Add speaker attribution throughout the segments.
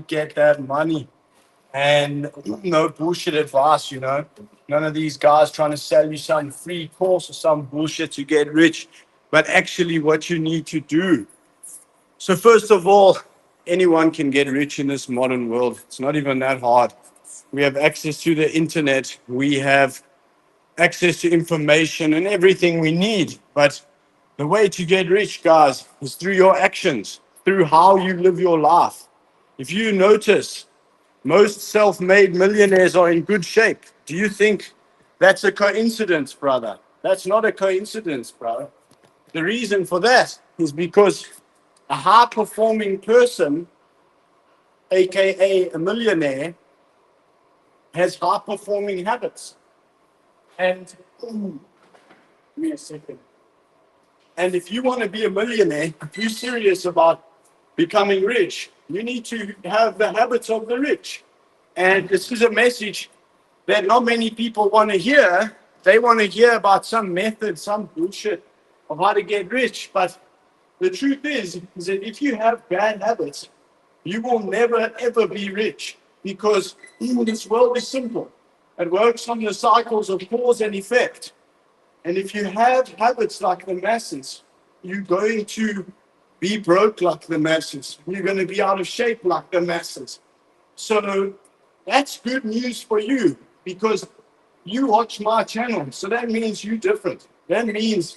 Speaker 1: get that money. And no bullshit advice, you know. None of these guys trying to sell you some free course or some bullshit to get rich, but actually what you need to do. So, first of all, anyone can get rich in this modern world. It's not even that hard. We have access to the internet, we have access to information and everything we need. But the way to get rich, guys, is through your actions, through how you live your life. If you notice, most self-made millionaires are in good shape. Do you think that's a coincidence, brother? That's not a coincidence, brother. The reason for that is because a high-performing person, aka a millionaire, has high-performing habits. And give me a second. And if you want to be a millionaire, if you're serious about becoming rich, you need to have the habits of the rich. And this is a message that not many people want to hear. They want to hear about some method, some bullshit of how to get rich. But the truth is that if you have bad habits, you will never, ever be rich because this world is simple. It works on the cycles of cause and effect. And if you have habits like the masses, you're going to be broke like the masses. You're going to be out of shape like the masses. So that's good news for you because you watch my channel. So that means you're different. That means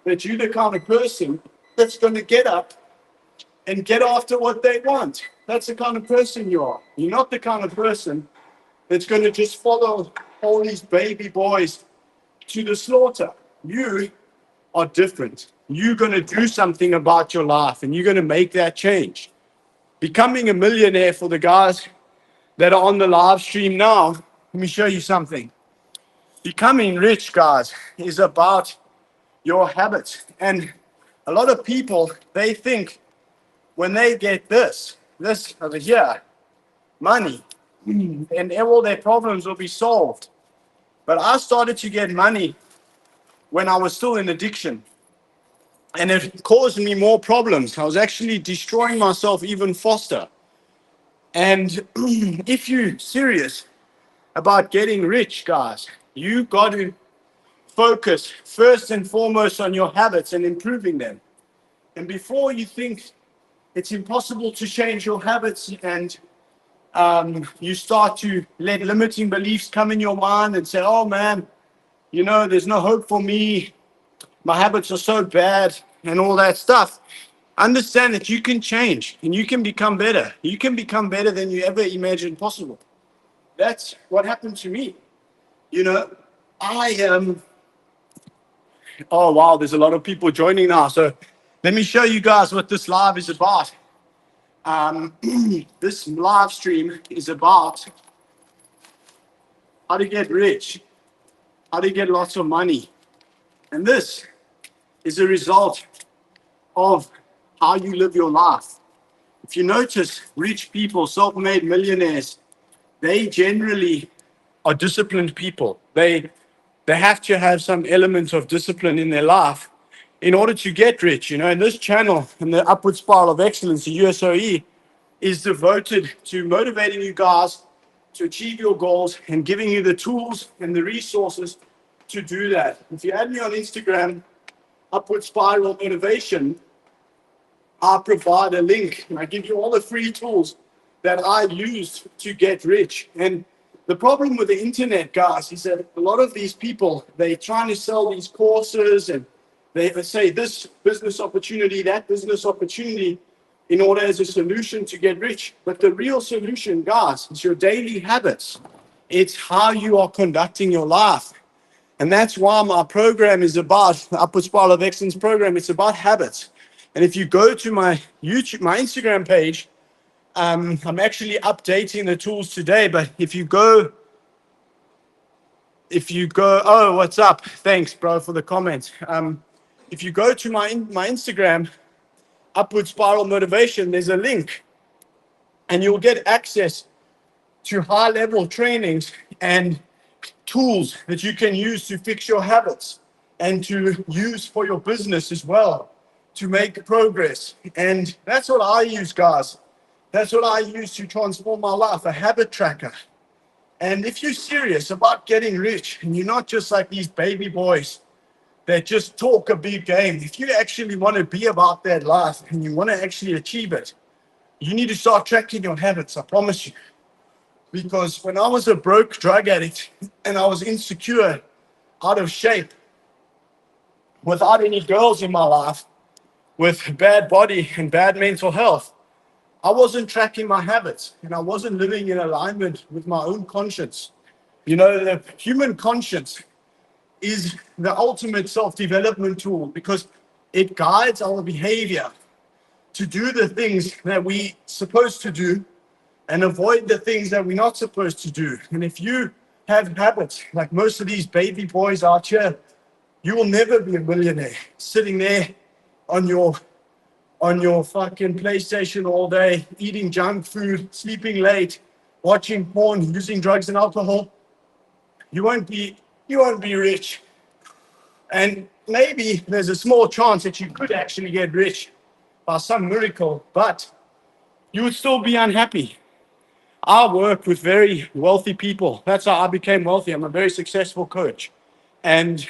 Speaker 1: that you're the kind of person that's going to get up and get after what they want. That's the kind of person you are. You're not the kind of person that's going to just follow all these baby boys to the slaughter. You are different. You're going to do something about your life and you're going to make that change. Becoming a millionaire for the guys that are on the live stream now, let me show you something. Becoming rich, guys, is about your habits. And a lot of people, they think when they get this over here, money, and all their problems will be solved. But I started to get money when I was still in addiction. And it caused me more problems. I was actually destroying myself even faster. And if you're serious about getting rich, guys, you got to focus first and foremost on your habits and improving them. And before you think it's impossible to change your habits and you start to let limiting beliefs come in your mind and say, oh man, you know, there's no hope for me. My habits are so bad and all that stuff. Understand that you can change and you can become better. You can become better than you ever imagined possible. That's what happened to me. You know, I am. Oh, wow, there's a lot of people joining now. So let me show you guys what this live is about. This live stream is about how to get rich, how to get lots of money. And this is a result of how you live your life. If you notice, rich people, self-made millionaires, they generally are disciplined people. They have to have some element of discipline in their life in order to get rich. You know, and this channel, and the Upward Spiral of Excellence, the USOE, is devoted to motivating you guys to achieve your goals and giving you the tools and the resources to do that. If you add me on Instagram, Upward Spiral Motivation, I provide a link and I give you all the free tools that I used to get rich. And the problem with the internet, guys, is that a lot of these people, they're trying to sell these courses and they say this business opportunity, that business opportunity in order as a solution to get rich. But the real solution, guys, is your daily habits. It's how you are conducting your life. And that's why my program is about, the Upward Spiral of Excellence program, it's about habits. And if you go to my Instagram page, I'm actually updating the tools today, but if you go, oh, what's up? Thanks, bro, for the comments. If you go to my Instagram, Upward Spiral Motivation, there's a link and you'll get access to high-level trainings and tools that you can use to fix your habits and to use for your business as well to make progress. And that's what I use, guys. That's what I use to transform my life, a habit tracker. And if you're serious about getting rich and you're not just like these baby boys that just talk a big game, if you actually want to be about that life and you want to actually achieve it, you need to start tracking your habits, I promise you. Because when I was a broke drug addict and I was insecure, out of shape, without any girls in my life, with bad body and bad mental health, I wasn't tracking my habits and I wasn't living in alignment with my own conscience. You know, the human conscience is the ultimate self-development tool because it guides our behavior to do the things that we're supposed to do and avoid the things that we're not supposed to do. And if you have habits like most of these baby boys out here, you will never be a millionaire sitting there on your fucking PlayStation all day, eating junk food, sleeping late, watching porn, using drugs and alcohol. You won't be rich. And maybe there's a small chance that you could actually get rich by some miracle, but you would still be unhappy. I work with very wealthy people. That's how I became wealthy. I'm a very successful coach. And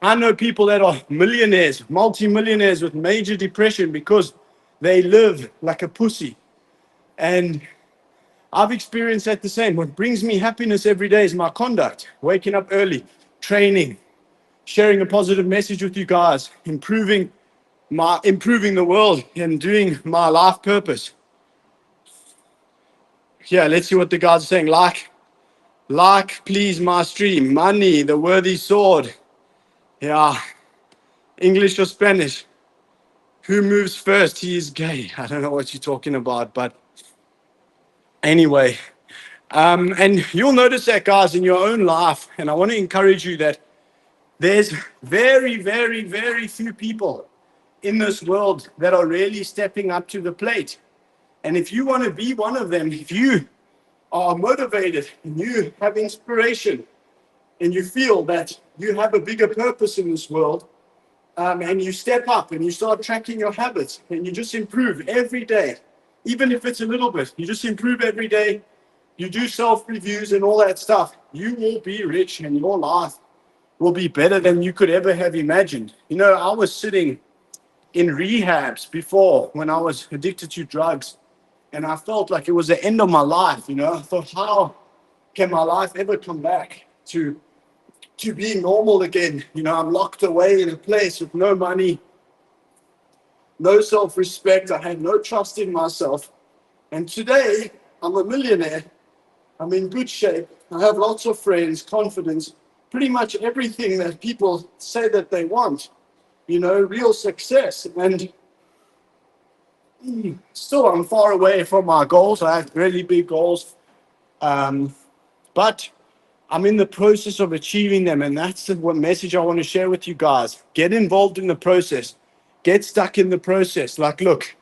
Speaker 1: I know people that are millionaires, multi-millionaires with major depression because they live like a pussy. And I've experienced that the same. What brings me happiness every day is my conduct. Waking up early, training, sharing a positive message with you guys, improving the world and doing my life purpose. Yeah, let's see what the guys are saying. Please, my stream. Money, the worthy sword. Yeah. English or Spanish? Who moves first? He is gay. I don't know what you're talking about, but anyway. And you'll notice that, guys, in your own life. And I want to encourage you that there's very, very, very few people in this world that are really stepping up to the plate. And if you want to be one of them, if you are motivated and you have inspiration and you feel that you have a bigger purpose in this world, and you step up and you start tracking your habits and you just improve every day, even if it's a little bit, you just improve every day, you do self-reviews and all that stuff, you will be rich and your life will be better than you could ever have imagined. You know, I was sitting in rehabs before when I was addicted to drugs, and I felt like it was the end of my life. You know, I thought, how can my life ever come back to being normal again? You know, I'm locked away in a place with no money, no self-respect. I had no trust in myself. And today, I'm a millionaire. I'm in good shape. I have lots of friends, confidence, pretty much everything that people say that they want. You know, real success. And still, I'm far away from my goals. I have really big goals. But I'm in the process of achieving them. And that's the message I want to share with you guys. Get involved in the process. Get stuck in the process. Like, look,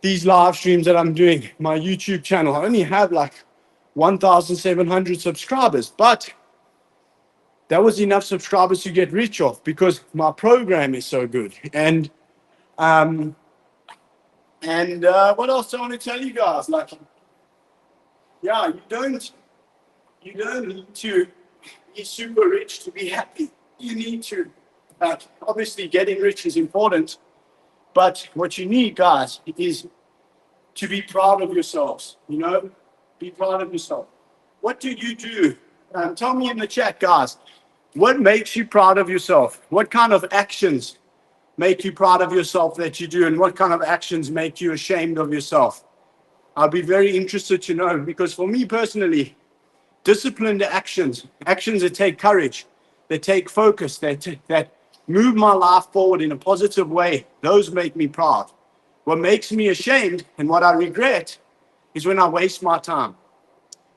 Speaker 1: these live streams that I'm doing, my YouTube channel, I only have like 1,700 subscribers. But that was enough subscribers to get rich off because my program is so good. And what else do I want to tell you guys? Like, yeah, you don't need to be super rich to be happy. You need to, obviously getting rich is important, but what you need, guys, is to be proud of yourselves. You know, be proud of yourself. What do you do? Tell me in the chat, guys. What makes you proud of yourself? What kind of actions make you proud of yourself that you do, and what kind of actions make you ashamed of yourself? I'll be very interested to know, because for me personally, disciplined actions that take courage, that take focus, that move my life forward in a positive way, those make me proud. What makes me ashamed and what I regret is when I waste my time,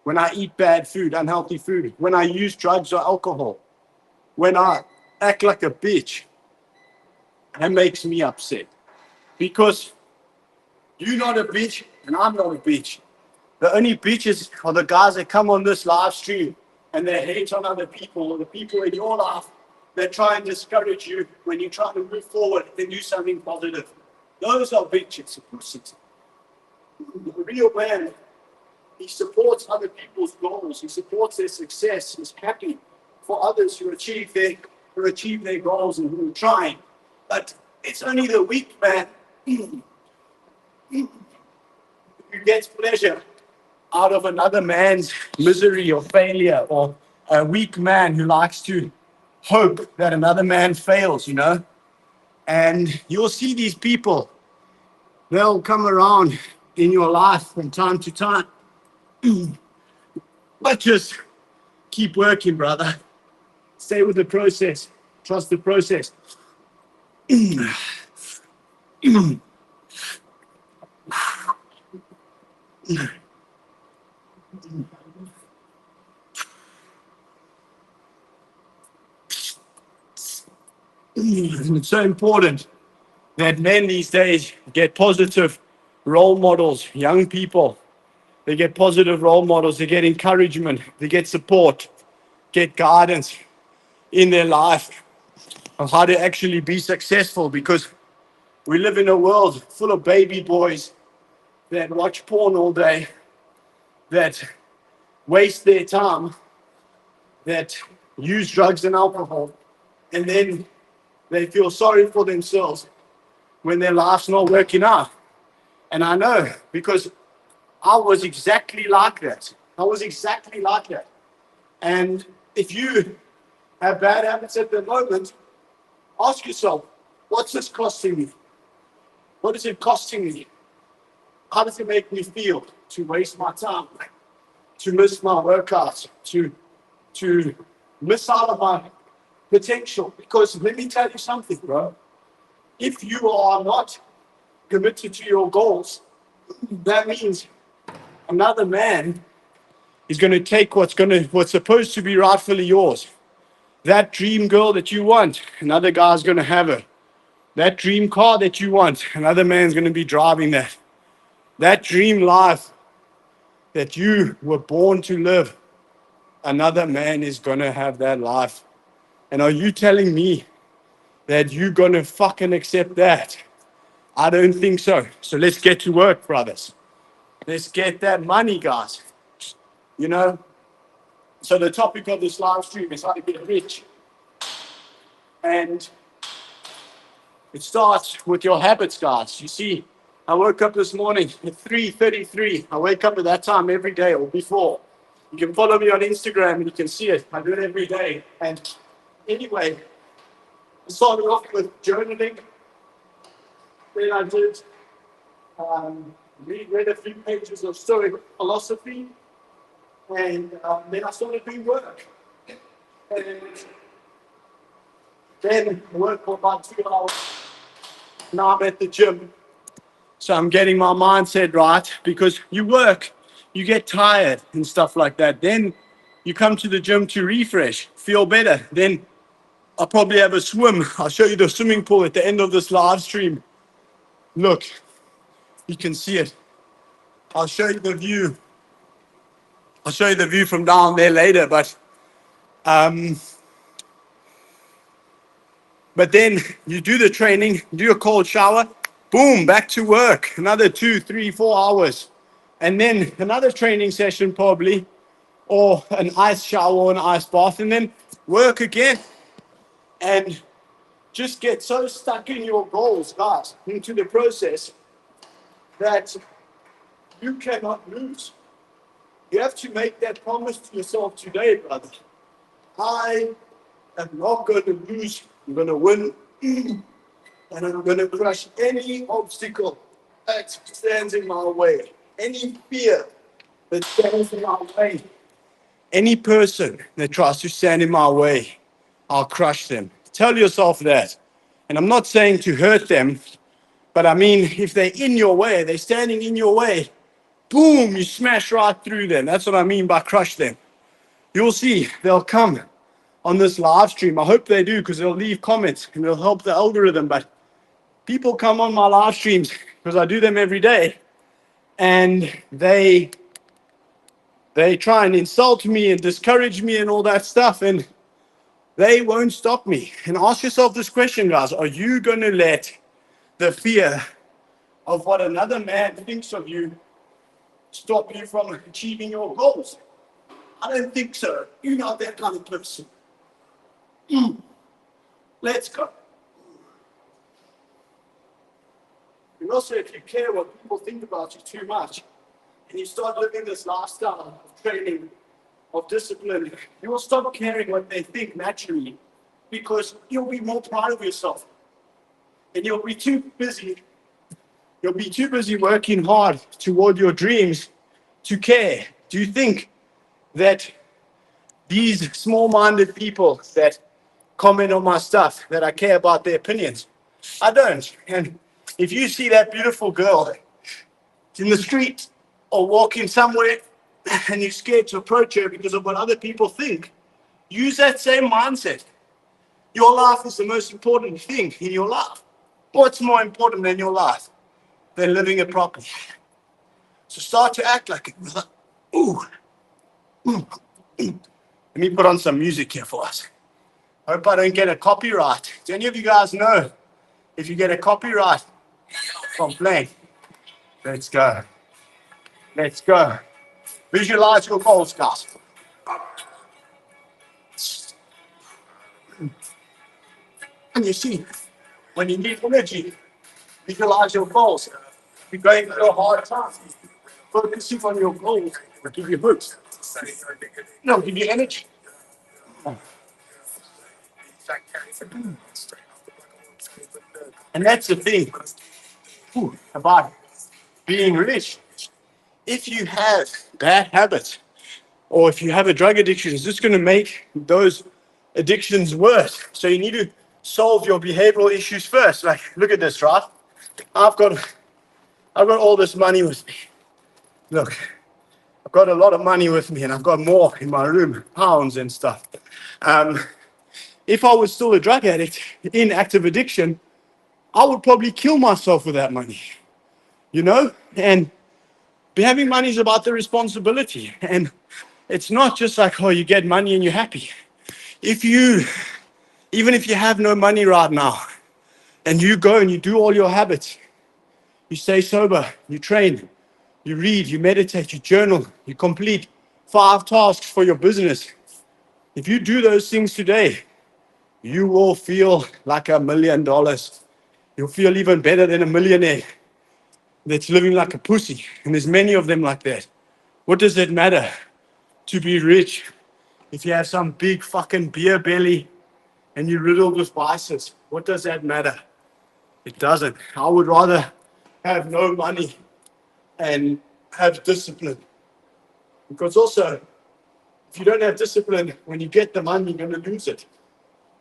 Speaker 1: when I eat bad food, unhealthy food, when I use drugs or alcohol, when I act like a bitch. That makes me upset because you're not a bitch and I'm not a bitch. The only bitches are the guys that come on this live stream and they hate on other people, or the people in your life that try and discourage you when you try to move forward and do something positive. Those are bitches. A real man, he supports other people's goals. He supports their success. He's happy for others who achieve their goals and who are trying. But it's only the weak man who gets pleasure out of another man's misery or failure, or a weak man who likes to hope that another man fails, And you'll see these people, they'll come around in your life from time to time. But just keep working, brother. Stay with the process. Trust the process. It's so important that men these days get positive role models, young people. They get positive role models, they get encouragement, they get support, get guidance in their life of how to actually be successful, because we live in a world full of baby boys that watch porn all day, that waste their time, that use drugs and alcohol, and then they feel sorry for themselves when their life's not working out. And I know, because I was exactly like that. I was exactly like that. And if you have bad habits at the moment, ask yourself, what's this costing me? What is it costing me? How does it make me feel to waste my time, to miss my workouts, to miss out on my potential? Because let me tell you something, bro. If you are not committed to your goals, that means another man is going to take what's supposed to be rightfully yours. That dream girl that you want, another guy's going to have her. That dream car that you want, another man's going to be driving that. That dream life that you were born to live, another man is going to have that life. And are you telling me that you're going to fucking accept that? I don't think so. So let's get to work, brothers. Let's get that money, guys. You know? So the topic of this live stream is how to get rich. And it starts with your habits, guys. You see, I woke up this morning at 3:33. I wake up at that time every day or before. You can follow me on Instagram and you can see it. I do it every day. And anyway, I started off with journaling. Then I did read a few pages of Stoic philosophy. And then I started doing work. And then I worked for about 2 hours. Now I'm at the gym. So I'm getting my mindset right, because you work, you get tired and stuff like that. Then you come to the gym to refresh, feel better. Then I'll probably have a swim. I'll show you the swimming pool at the end of this live stream. Look, you can see it. I'll show you the view. I'll show you the view from down there later, but then you do the training, do a cold shower, boom, back to work. Another 2, 3, 4 hours. And then another training session probably, or an ice shower or an ice bath, and then work again. And just get so stuck in your goals, guys, into the process, that you cannot lose. You have to make that promise to yourself today, brother. I am not going to lose. I'm going to win. And I'm going to crush any obstacle that stands in my way. Any fear that stands in my way. Any person that tries to stand in my way, I'll crush them. Tell yourself that. And I'm not saying to hurt them, but I mean, if they're in your way, they're standing in your way, boom, you smash right through them. That's what I mean by crush them. You'll see, they'll come on this live stream. I hope they do, because they'll leave comments and they'll help the algorithm. But people come on my live streams, because I do them every day, and they try and insult me and discourage me and all that stuff, and they won't stop me. And ask yourself this question, guys. Are you going to let the fear of what another man thinks of you stop you from achieving your goals. I don't think so. You're not that kind of person. Let's go. And also, if you care what people think about you too much, and you start living this lifestyle of training, of discipline, you will stop caring what they think naturally, because you'll be more proud of yourself. And you'll be too busy working hard toward your dreams to care. Do you think that these small-minded people that comment on my stuff, that I care about their opinions? I don't. And if you see that beautiful girl in the street or walking somewhere and you're scared to approach her because of what other people think, use that same mindset. Your life is the most important thing in your life. What's more important than your life? Than living it properly. So start to act like it. Ooh. Let me put on some music here for us. Hope I don't get a copyright. Do any of you guys know if you get a copyright from playing? Let's go. Let's go. Visualize your goals, guys. And you see, when you need energy, visualize your goals. You're going through a hard time. Focusing on your goals will give you boost. No, give you energy. And that's the thing about being rich. If you have bad habits or if you have a drug addiction, it's just going to make those addictions worse. So you need to solve your behavioral issues first. Like, look at this, right? I've got all this money with me. Look, I've got a lot of money with me and I've got more in my room, pounds and stuff. If I was still a drug addict in active addiction, I would probably kill myself with that money, you know? And having money is about the responsibility. And it's not just like, oh, you get money and you're happy. Even if you have no money right now and you go and you do all your habits, you stay sober, you train, you read, you meditate, you journal, you complete 5 tasks for your business. If you do those things today, you will feel like $1 million. You'll feel even better than a millionaire that's living like a pussy. And there's many of them like that. What does it matter to be rich if you have some big fucking beer belly and you're riddled with vices? What does that matter? It doesn't. I would rather have no money and have discipline. Because also, if you don't have discipline, when you get the money, you're going to lose it.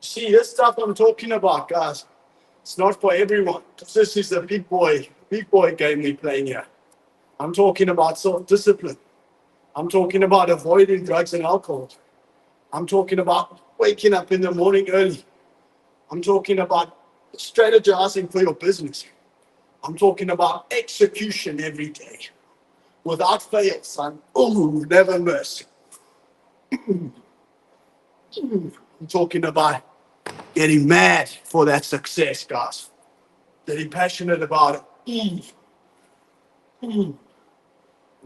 Speaker 1: See, this stuff I'm talking about, guys, it's not for everyone. This is a big boy game we're playing here. I'm talking about self-discipline. I'm talking about avoiding drugs and alcohol. I'm talking about waking up in the morning early. I'm talking about strategizing for your business. I'm talking about execution every day. Without fail, son. Oh, never miss. I'm talking about getting mad for that success, guys. Getting passionate about it. I'm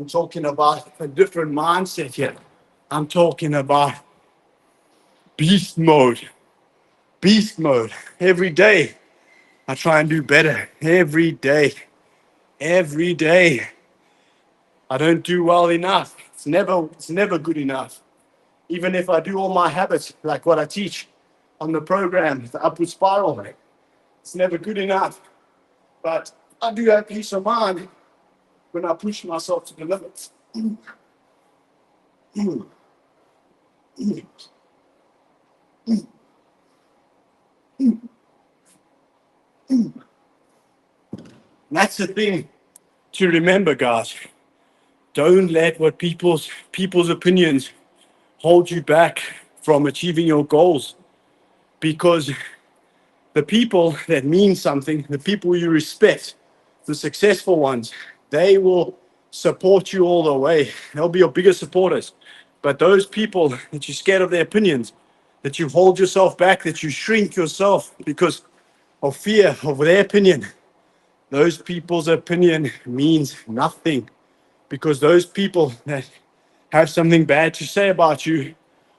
Speaker 1: talking about a different mindset here. I'm talking about beast mode. Beast mode. Every day, I try and do better. Every day. Every day. I don't do well enough. It's never good enough. Even if I do all my habits, like what I teach on the program, the upward spiral, it's never good enough. But I do have peace of mind when I push myself to the limits. That's the thing to remember, guys. Don't let what people's opinions hold you back from achieving your goals, because the people that mean something, the people you respect, the successful ones, they will support you all the way. They'll be your biggest supporters. But those people that you're scared of their opinions, that you hold yourself back, that you shrink yourself because of fear of their opinion, those people's opinion means nothing. because those people that have something bad to say about you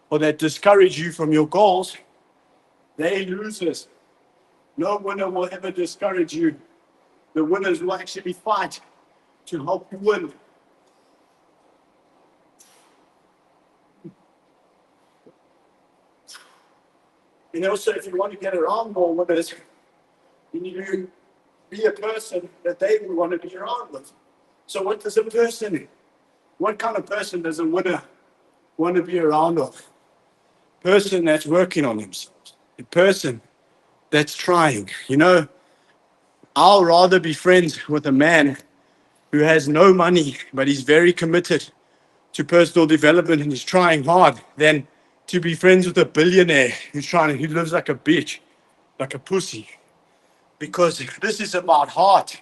Speaker 1: or that discourage you from your goals, they losers. No winner will ever discourage you. The winners will actually fight to help you win. And also, if you want to get around more winners, you need to be a person that they would want to be around with. So what kind of person does a winner want to be around with? Person that's working on themselves. A person that's trying. I'll rather be friends with a man who has no money, but he's very committed to personal development and he's trying hard than to be friends with a billionaire who lives like a bitch, like a pussy. Because this is about heart.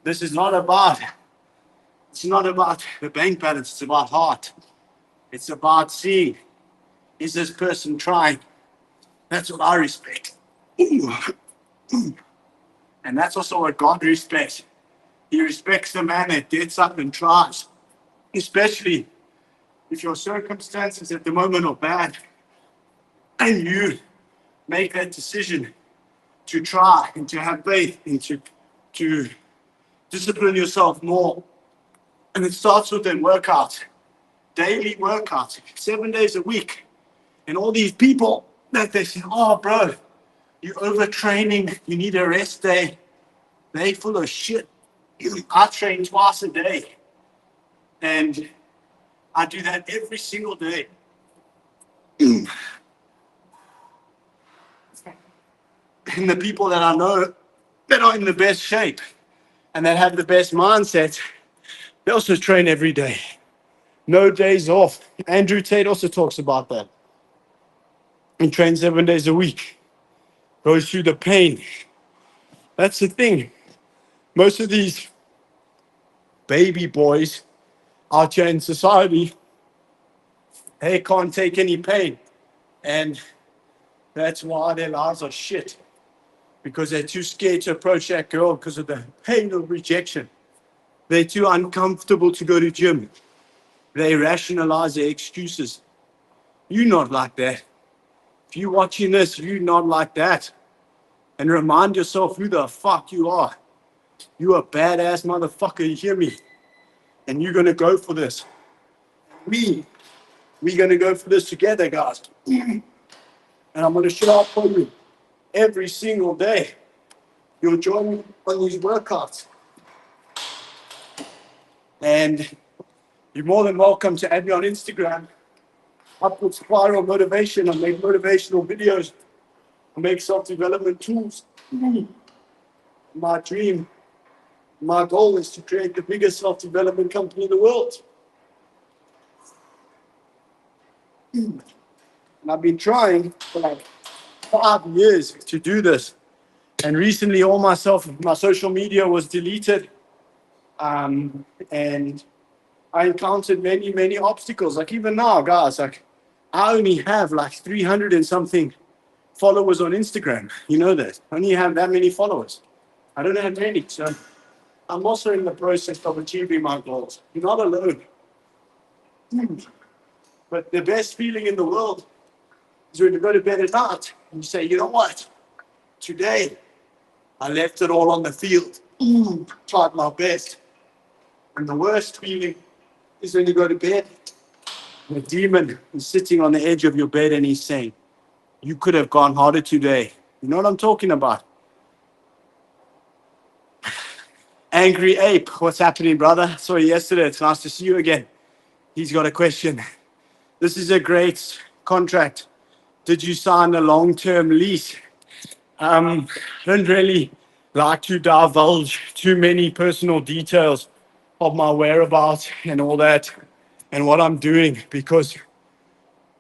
Speaker 1: This is not about, it's not about the bank balance, it's about heart. It's about seeing, is this person trying? That's what I respect. And that's also what God respects. He respects the man that gets up and tries, especially if your circumstances at the moment are bad and you make that decision to try and to have faith and to discipline yourself more. And it starts with then workouts, daily workouts, 7 days a week. And all these people that they say, oh, bro, you're overtraining, you need a rest day. They full of shit. I train twice a day. And I do that every single day. And the people that I know that are in the best shape and that have the best mindset, they also train every day. No days off. Andrew Tate also talks about that. He trains 7 days a week. Goes through the pain. That's the thing. Most of these baby boys out here in society, they can't take any pain. And that's why their lives are shit. Because they're too scared to approach that girl because of the pain of rejection. They're too uncomfortable to go to gym. They rationalize their excuses. You're not like that. If you're watching this, you're not like that. And remind yourself who the fuck you are. You a badass motherfucker, you hear me? And you're gonna go for this. We're gonna go for this together, guys. And I'm gonna show up for you every single day. You'll join me on these workouts. And you're more than welcome to add me on Instagram. Upward Spiral Motivation. I make motivational videos. I make self-development tools. My dream, my goal is to create the biggest self-development company in the world. And I've been trying for like 5 years to do this. And recently all my social media was deleted. And I encountered many, many obstacles. Like even now, guys, like I only have like 300 and something followers on Instagram. You know that. I only have that many followers. I don't have many. So I'm also in the process of achieving my goals. You're not alone. But the best feeling in the world is when you go to bed at night and you say, you know what? Today, I left it all on the field. Tried my best. And the worst feeling is when you go to bed and the demon is sitting on the edge of your bed and he's saying, you could have gone harder today. You know what I'm talking about? Angry Ape, what's happening, brother? Saw you yesterday. It's nice to see you again. He's got a question. This is a great contract. Did you sign a long-term lease? I don't really like to divulge too many personal details of my whereabouts and all that and what I'm doing because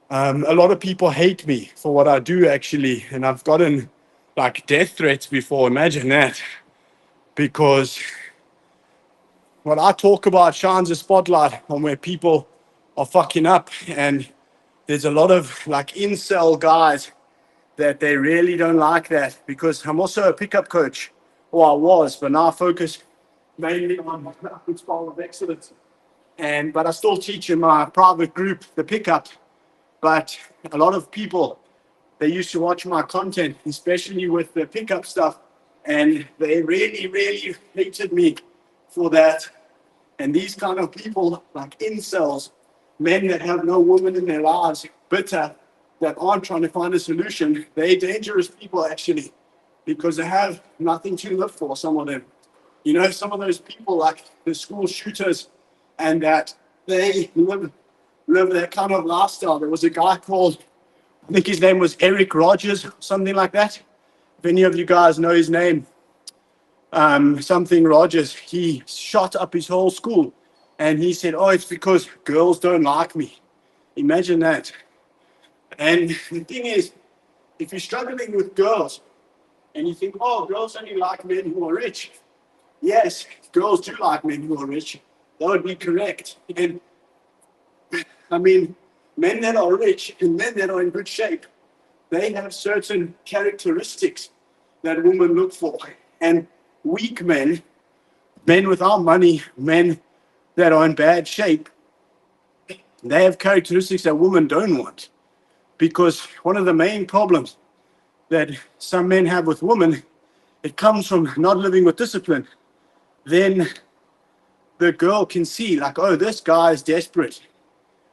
Speaker 1: a lot of people hate me for what I do actually. And I've gotten like death threats before. Imagine that. Because what I talk about shines a spotlight on where people are fucking up. And there's a lot of like incel guys that they really don't like that because I'm also a pickup coach, or I was, but now I focus mainly on upward spiral of excellence. but I still teach in my private group, the pickup. But a lot of people, they used to watch my content, especially with the pickup stuff, and they really, really hated me for that. And these kind of people, like incels, men that have no woman in their lives, bitter, that aren't trying to find a solution, they're dangerous people actually, because they have nothing to live for, some of them. You know, some of those people like the school shooters, and that they live that kind of lifestyle. There was a guy called, I think his name was Eric Rogers, something like that. If any of you guys know his name, something Rogers, he shot up his whole school. And he said, oh, it's because girls don't like me. Imagine that. And the thing is, if you're struggling with girls and you think, oh, girls only like men who are rich. Yes, girls do like men who are rich. That would be correct. And I mean, men that are rich and men that are in good shape, they have certain characteristics that women look for. And weak men, men without money, men that are in bad shape, they have characteristics that women don't want. Because one of the main problems that some men have with women, it comes from not living with discipline. Then the girl can see, like, oh, this guy is desperate.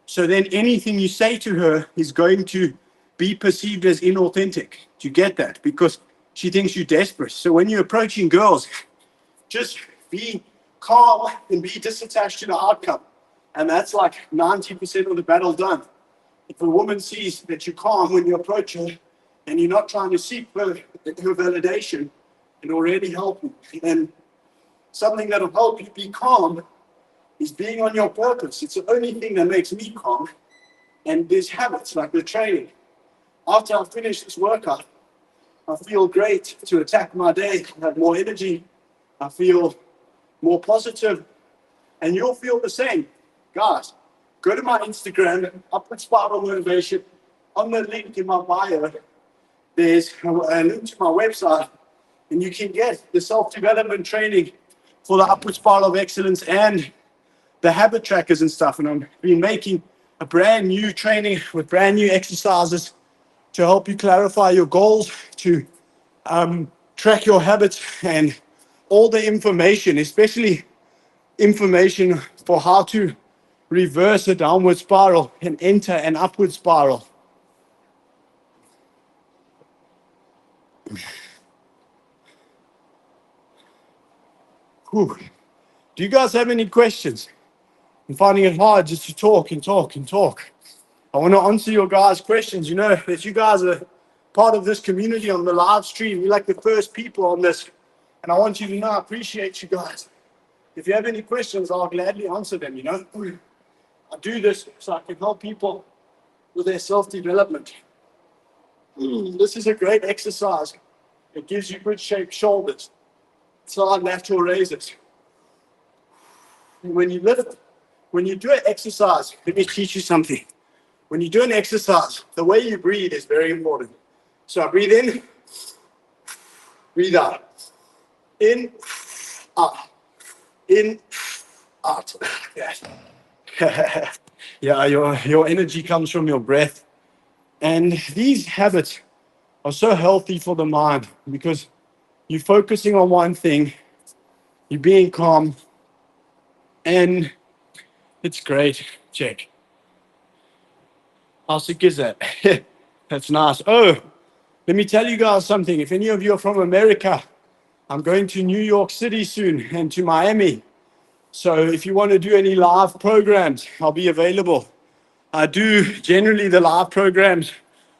Speaker 1: So then anything you say to her is going to be perceived as inauthentic. Do you get that? Because she thinks you're desperate. So when you're approaching girls, just be calm and be disattached to the outcome. And that's like 90% of the battle done. If a woman sees that you're calm when you approach her and you're not trying to seek her validation, it already helps you. And something that'll help you be calm is being on your purpose. It's the only thing that makes me calm. And there's habits like the training. After I finish this workout, I feel great to attack my day. I have more energy. I feel more positive. And you'll feel the same. Guys, go to my Instagram, Upward Spiral Motivation. On the link in my bio, there's a link to my website, and you can get the self-development training for the Upward Spiral of Excellence and the habit trackers and stuff. And I've been making a brand new training with brand new exercises to help you clarify your goals, to track your habits, and all the information, especially information for how to reverse a downward spiral and enter an upward spiral. Whew. Do you guys have any questions? I'm finding it hard just to talk and talk and talk. I want to answer your guys' questions. You know that you guys are part of this community on the live stream. You're like the first people on this. And I want you to know I appreciate you guys. If you have any questions, I'll gladly answer them, you know. I do this so I can help people with their self-development. This is a great exercise. It gives you good shaped shoulders. It's like natural raises. And when you lift, when you do an exercise, let me teach you something. When you do an exercise, the way you breathe is very important. So I breathe in, breathe out. In, out. In, out. Yeah, your energy comes from your breath. And these habits are so healthy for the mind because you're focusing on one thing, you're being calm, and it's great. Check. How sick is that? That's nice. Oh, let me tell you guys something. If any of you are from America, I'm going to New York City soon and to Miami. So if you want to do any live programs, I'll be available. I do generally the live programs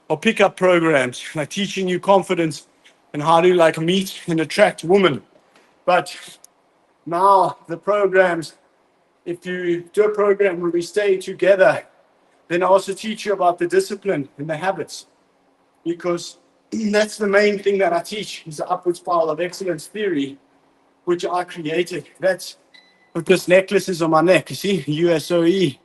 Speaker 1: or pickup programs, like teaching you confidence and how to like meet and attract women. But now the programs, if you do a program where we stay together, then I also teach you about the discipline and the habits, because that's the main thing that I teach is the upward spiral of excellence theory, which I created. That's what this necklace is on my neck. You see, USOE.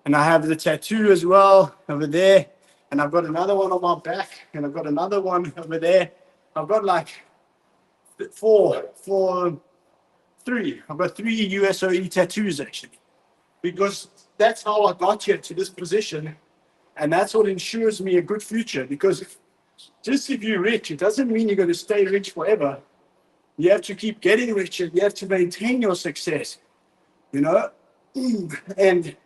Speaker 1: And I have the tattoo as well over there. And I've got another one on my back. And I've got another one over there. I've got like three. I've got 3 USOE tattoos actually. because that's how I got here to this position. And that's what ensures me a good future. Because just if you're rich, it doesn't mean you're going to stay rich forever. You have to keep getting richer. You have to maintain your success, you know? And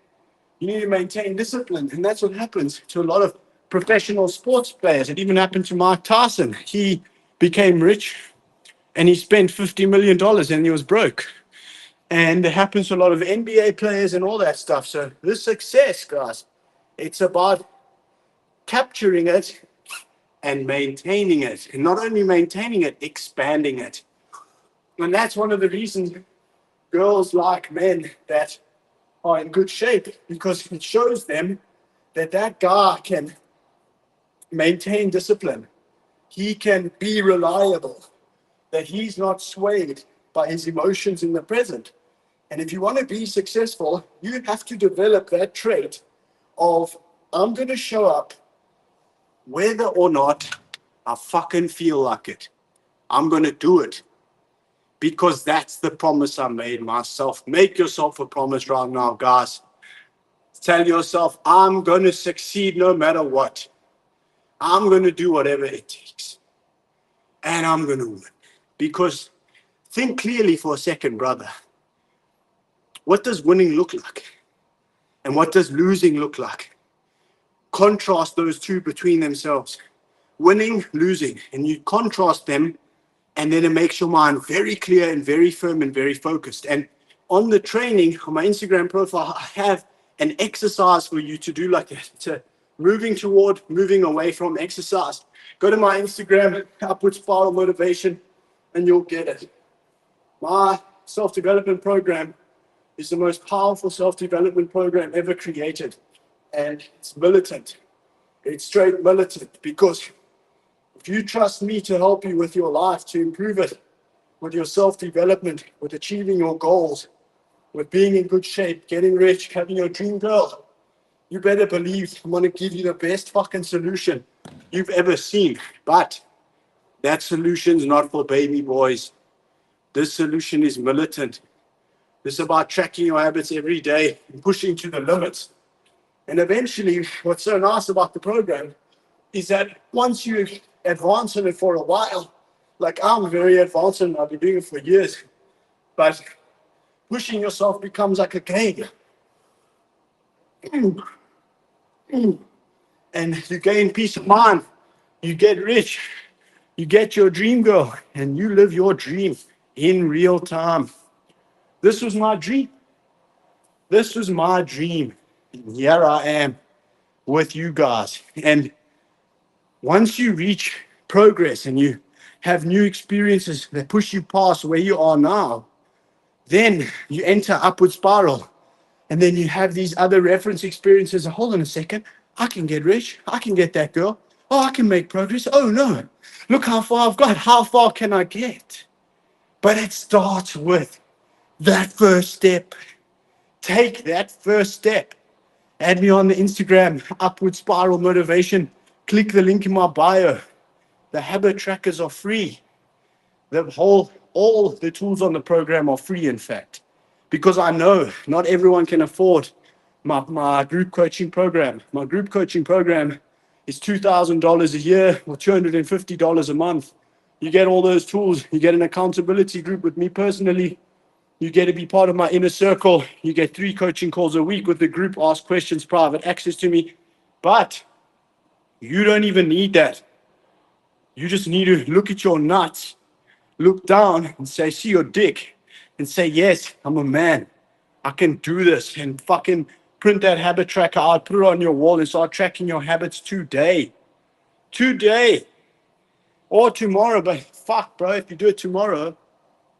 Speaker 1: you need to maintain discipline. And that's what happens to a lot of professional sports players. It even happened to Mike Tyson. He became rich and he spent $50 million and he was broke. And it happens to a lot of NBA players and all that stuff. So this success, guys, it's about capturing it and maintaining it. And not only maintaining it, expanding it. And that's one of the reasons girls like men that are in good shape, because it shows them that that guy can maintain discipline. He can be reliable, that he's not swayed by his emotions in the present. And if you want to be successful, you have to develop that trait of, I'm going to show up whether or not I fucking feel like it. I'm going to do it. Because that's the promise I made myself. Make yourself a promise right now, guys. Tell yourself, I'm going to succeed no matter what. I'm going to do whatever it takes. And I'm going to win. Because think clearly for a second, brother. What does winning look like? And what does losing look like? Contrast those two between themselves. Winning, losing. And you contrast them, and then it makes your mind very clear and very firm and very focused. And on the training, on my Instagram profile, I have an exercise for you to do like that. To moving away from exercise. Go to my Instagram, Upward Spiral Motivation, and you'll get it. My self-development program is the most powerful self-development program ever created. And it's militant. It's straight militant, because if you trust me to help you with your life, to improve it, with your self-development, with achieving your goals, with being in good shape, getting rich, having your dream girl, you better believe I'm going to give you the best fucking solution you've ever seen. But that solution's not for baby boys. This solution is militant. This is about tracking your habits every day and pushing to the limits. And eventually, what's so nice about the program is that once you advance in it for a while, like I'm very advanced and I've been doing it for years, but pushing yourself becomes like a game. And you gain peace of mind, you get rich, you get your dream girl, and you live your dream in real time. This was my dream. This was my dream. And here I am with you guys. And once you reach progress and you have new experiences that push you past where you are now, then you enter upward spiral. And then you have these other reference experiences. Hold on a second. I can get rich. I can get that girl. Oh, I can make progress. Oh, no. Look how far I've got. How far can I get? But it starts with that first step. Take that first step. Add me on the Instagram, Upward Spiral Motivation. Click the link in my bio. The habit trackers are free. All the tools on the program are free, in fact. Because I know not everyone can afford my group coaching program. My group coaching program is $2,000 a year or $250 a month. You get all those tools. You get an accountability group with me personally. You get to be part of my inner circle. You get 3 coaching calls a week with the group, ask questions, private access to me. But you don't even need that. You just need to look at your nuts, look down and say, see your dick, and say, yes, I'm a man. I can do this. And fucking print that habit tracker out, put it on your wall and start tracking your habits today. Today. Or tomorrow. But fuck, bro, if you do it tomorrow,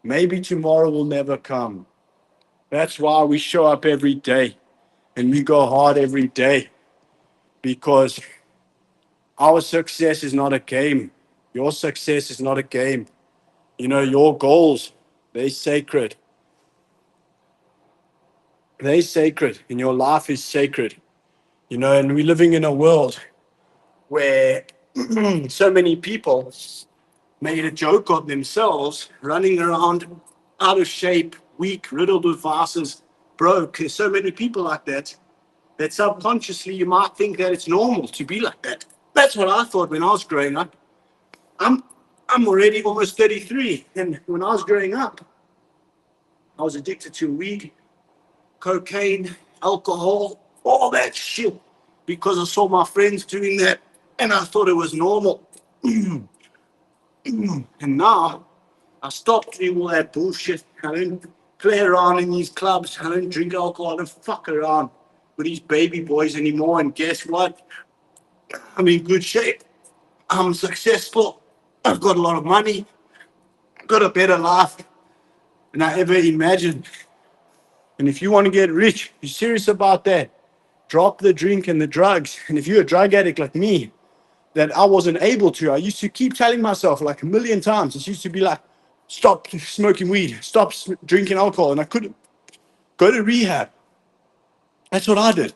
Speaker 1: maybe tomorrow will never come. That's why we show up every day and we go hard every day, because our success is not a game. Your success is not a game. You know, your goals, they're sacred. They're sacred, and your life is sacred. You know, and we're living in a world where so many people made a joke of themselves, running around out of shape, weak, riddled with vices, broke. There's so many people like that subconsciously you might think that it's normal to be like that. That's what I thought when I was growing up. I'm already almost 33, and when I was growing up, I was addicted to weed, cocaine, alcohol, all that shit, because I saw my friends doing that, and I thought it was normal. And now I stopped doing all that bullshit. I don't play around in these clubs. I don't drink alcohol. I don't fuck around with these baby boys anymore. And guess what? I'm in good shape. I'm successful. I've got a lot of money. I've got a better life than I ever imagined. And if you want to get rich, you're serious about that, drop the drink and the drugs. And if you're a drug addict like me, that I wasn't able to, I used to keep telling myself like a million times. It used to be like, stop smoking weed, stop drinking alcohol. And I couldn't go to rehab. That's what I did.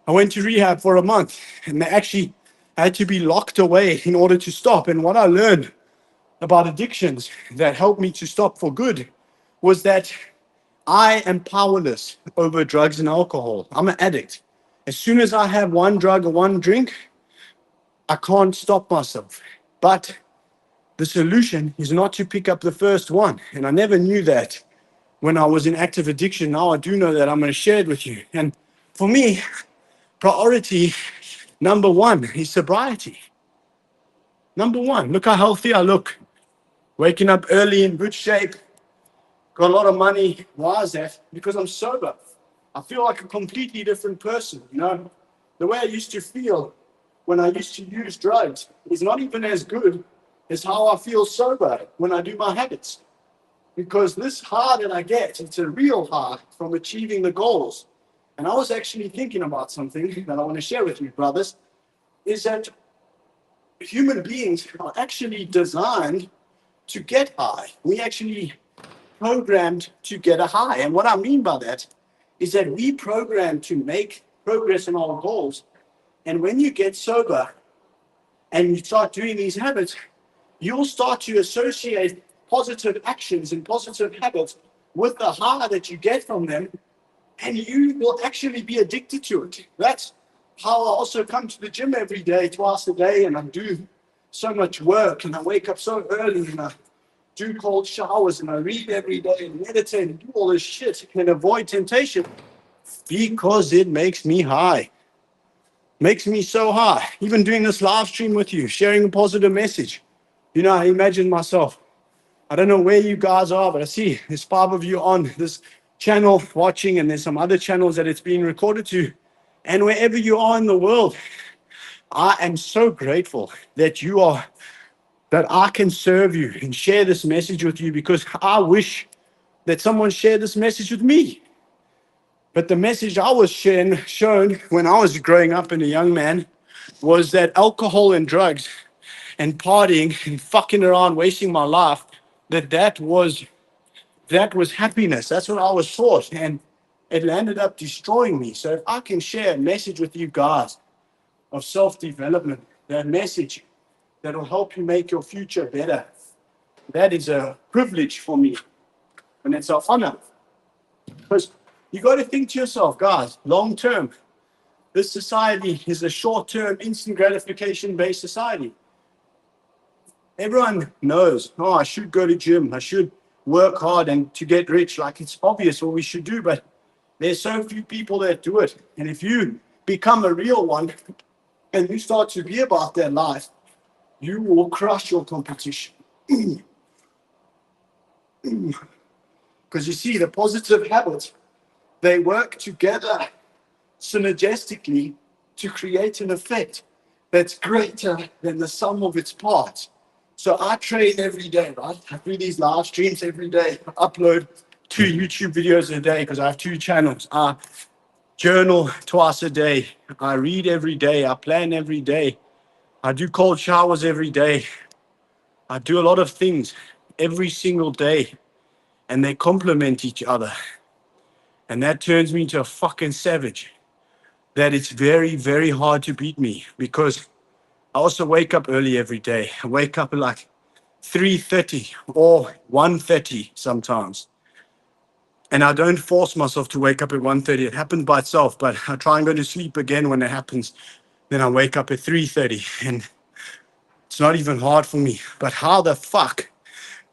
Speaker 1: I went to rehab for a month, and they actually had to be locked away in order to stop. And what I learned about addictions that helped me to stop for good was that I am powerless over drugs and alcohol. I'm an addict. As soon as I have one drug or one drink, I can't stop myself. But the solution is not to pick up the first one. And I never knew that when I was in active addiction. Now I do know that. I'm going to share it with you. And for me, priority number one is sobriety. Number one, look how healthy I look. Waking up early in good shape. Got a lot of money. Why is that? Because I'm sober. I feel like a completely different person. You know, the way I used to feel when I used to use drugs is not even as good as how I feel sober when I do my habits. Because this high that I get, it's a real high from achieving the goals. And I was actually thinking about something that I want to share with you, brothers, is that human beings are actually designed to get high. We actually programmed to get a high. And what I mean by that is that we programmed to make progress in our goals. And when you get sober and you start doing these habits, you'll start to associate positive actions and positive habits with the high that you get from them, and you will actually be addicted to it. That's how I also come to the gym every day, twice a day, and I do so much work, and I wake up so early, and I do cold showers, and I read every day and meditate and do all this shit and avoid temptation because it makes me high. Makes me so high. Even doing this live stream with you, sharing a positive message. You know, I imagine myself. I don't know where you guys are, but I see there's 5 of you on this channel watching, and there's some other channels that it's being recorded to. And wherever you are in the world, I am so grateful that you are, that I can serve you and share this message with you, because I wish that someone shared this message with me. But the message I was shown when I was growing up and a young man was that alcohol and drugs and partying and fucking around, wasting my life, that was happiness. That's what I was taught, and it ended up destroying me. So if I can share a message with you guys of self-development, that message that will help you make your future better, that is a privilege for me, and it's an honor. Because you got to think to yourself, guys, long term, this society is a short-term, instant gratification-based society. Everyone knows, oh, I should go to gym, I should work hard and to get rich. Like, it's obvious what we should do, but there's so few people that do it. And if you become a real one and you start to be about that life, you will crush your competition. Because you see, the positive habits, they work together synergistically to create an effect that's greater than the sum of its parts. So I train every day, right? I do these live streams every day. I upload 2 YouTube videos a day because I have 2 channels. I journal twice a day. I read every day. I plan every day. I do cold showers every day. I do a lot of things every single day, and they complement each other. And that turns me into a fucking savage. That it's very, very hard to beat me, because I also wake up early every day. I wake up at like 3:30 or 1:30 sometimes. And I don't force myself to wake up at 1:30. It happens by itself, but I try and go to sleep again when it happens. Then I wake up at 3:30, and it's not even hard for me. But how the fuck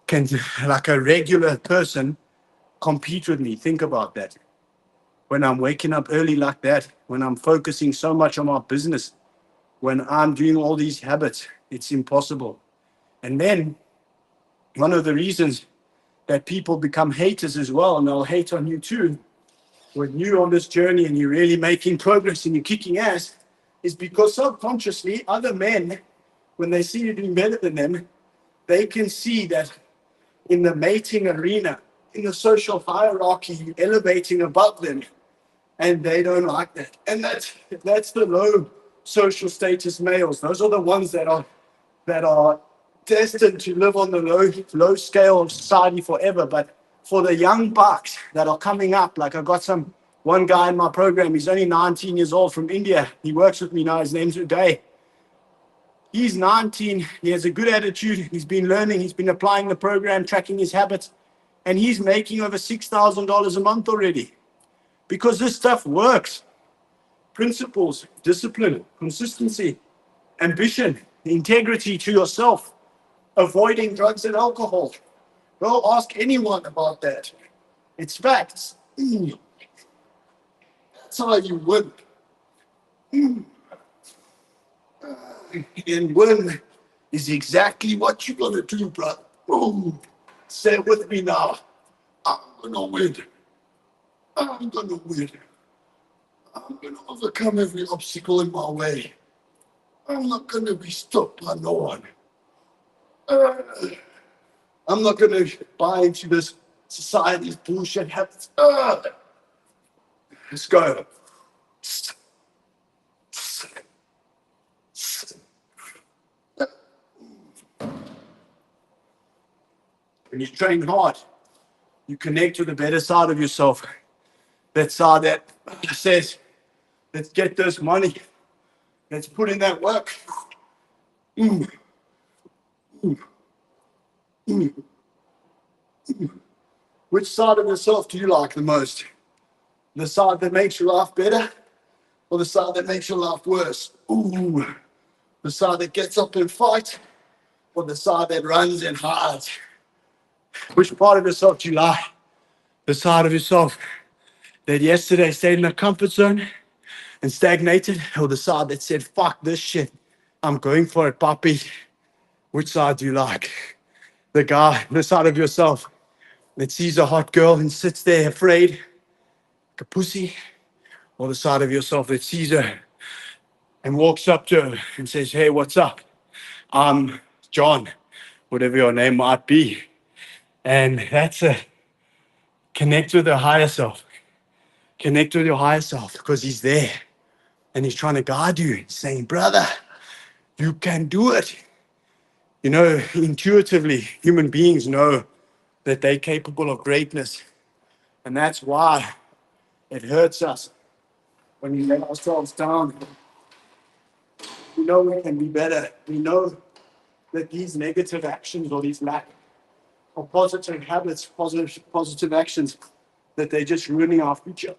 Speaker 1: can like a regular person compete with me? Think about that. When I'm waking up early like that, when I'm focusing so much on my business, when I'm doing all these habits, it's impossible. And then one of the reasons that people become haters as well, and they'll hate on you too, when you're on this journey and you're really making progress and you're kicking ass, is because subconsciously other men, when they see you doing better than them, they can see that in the mating arena, in the social hierarchy, you're elevating above them, and they don't like that. And that's the low social status males. Those are the ones that are destined to live on the low scale of society forever. But for the young bucks that are coming up, like I got one guy in my program, he's only 19 years old from India. He works with me now. His name's Uday. He's 19. He has a good attitude. He's been learning. He's been applying the program, tracking his habits, and he's making over $6,000 a month already because this stuff works. Principles, discipline, consistency, ambition, integrity to yourself, avoiding drugs and alcohol. Go ask anyone about that. It's facts. That's how you win. And win is exactly what you're going to do, brother. Say it with me now. I'm going to win. I'm going to win. I'm going to overcome every obstacle in my way. I'm not going to be stopped by no one. I'm not going to buy into this society's bullshit habits. Let's go. When you train hard, you connect with a better side of yourself. That side that says, let's get this money. Let's put in that work. Which side of yourself do you like the most? The side that makes your life better or the side that makes your life worse? The side that gets up and fights or the side that runs and hides? Which part of yourself do you like? The side of yourself that yesterday stayed in the comfort zone and stagnated, or the side that said, fuck this shit, I'm going for it, papi? Which side do you like? The side of yourself that sees a hot girl and sits there afraid, like a pussy, or the side of yourself that sees her and walks up to her and says, hey, what's up? I'm John, whatever your name might be. And that's connect with the higher self. Connect with your higher self because he's there and he's trying to guide you, saying, brother, you can do it. You know, intuitively, human beings know that they're capable of greatness. And that's why it hurts us when we let ourselves down. We know we can be better. We know that these negative actions or these lack of positive habits, positive actions, that they're just ruining our future.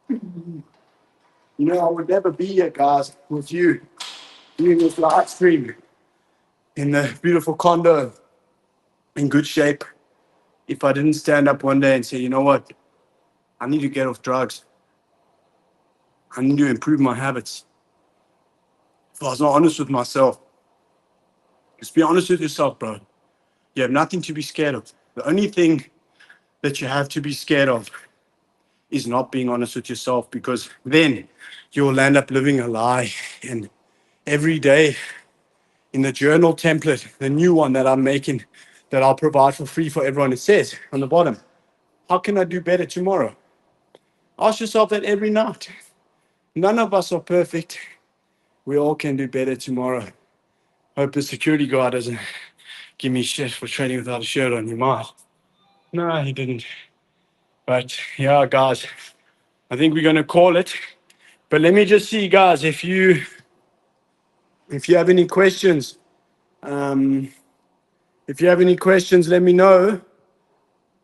Speaker 1: You know, I would never be here, guys, with you doing this live stream in the beautiful condo in good shape if I didn't stand up one day and say, you know what? I need to get off drugs. I need to improve my habits. If I was not honest with myself, just be honest with yourself, bro. You have nothing to be scared of. The only thing that you have to be scared of is not being honest with yourself, because then you'll end up living a lie. And every day in the journal template, the new one that I'm making, that I'll provide for free for everyone, it says on the bottom, how can I do better tomorrow? Ask yourself that every night. None of us are perfect. We all can do better tomorrow. Hope the security guard doesn't give me shit for training without a shirt on. You might. No, he didn't. But yeah, guys, I think we're going to call it. But let me just see, guys, if you have any questions, let me know.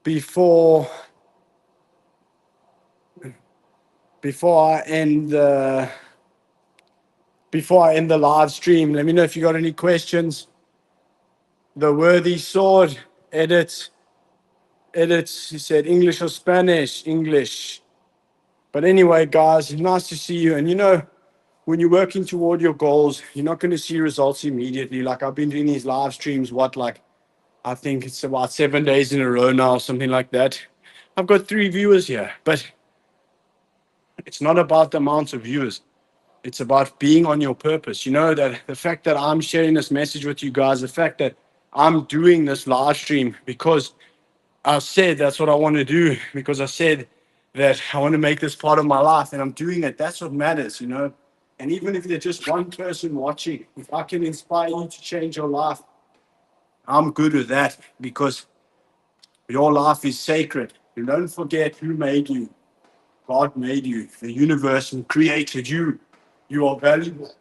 Speaker 1: before before I end the live stream. Let me know if you got any questions. The Worthy Sword, edit. He said English or Spanish? English. But anyway, guys, nice to see you. And when you're working toward your goals, you're not going to see results immediately. Like I've been doing these live streams, I think it's about 7 days in a row now, something like that. I've got 3 viewers here, but it's not about the amount of viewers. It's about being on your purpose. That the fact that I'm sharing this message with you guys, the fact that I'm doing this live stream because I said that's what I want to do, because I said that I want to make this part of my life and I'm doing it. That's what matters. And even if there's just one person watching, if I can inspire you to change your life, I'm good with that, because your life is sacred. And don't forget who made you. God made you. The universe created you. You are valuable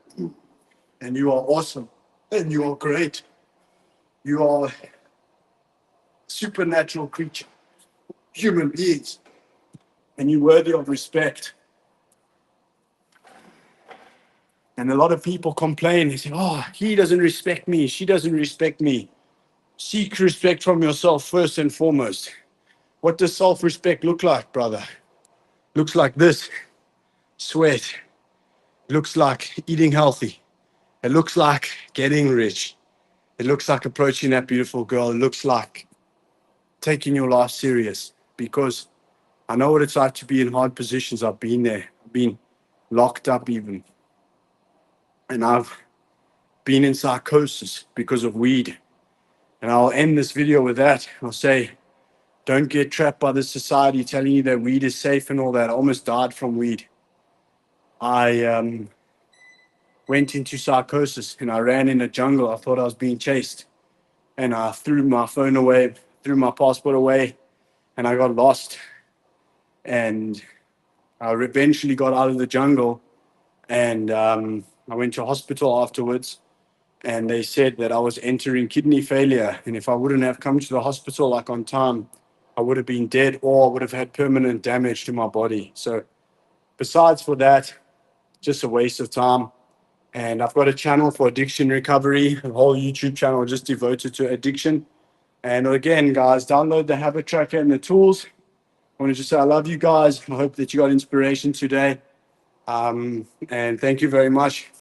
Speaker 1: and you are awesome and you are great. You are a supernatural creature, human beings, and you're worthy of respect. And a lot of people complain. They say, oh, he doesn't respect me. She doesn't respect me. Seek respect from yourself first and foremost. What does self-respect look like, brother? Looks like this. Sweat. Looks like eating healthy. It looks like getting rich. It looks like approaching that beautiful girl. It looks like taking your life serious, because I know what it's like to be in hard positions. I've been there. I've been locked up even. And I've been in psychosis because of weed. And I'll end this video with that. I'll say, don't get trapped by the society telling you that weed is safe and all that. I almost died from weed. I went into psychosis and I ran in a jungle. I thought I was being chased. And I threw my phone away, threw my passport away, and I got lost. And I eventually got out of the jungle, and I went to hospital afterwards, and they said that I was entering kidney failure. And if I wouldn't have come to the hospital like on time, I would have been dead, or I would have had permanent damage to my body. So besides for that, just a waste of time. And I've got a channel for addiction recovery, a whole YouTube channel just devoted to addiction. And again, guys, download the habit tracker and the tools. I want to just say I love you guys. I hope that you got inspiration today. And thank you very much.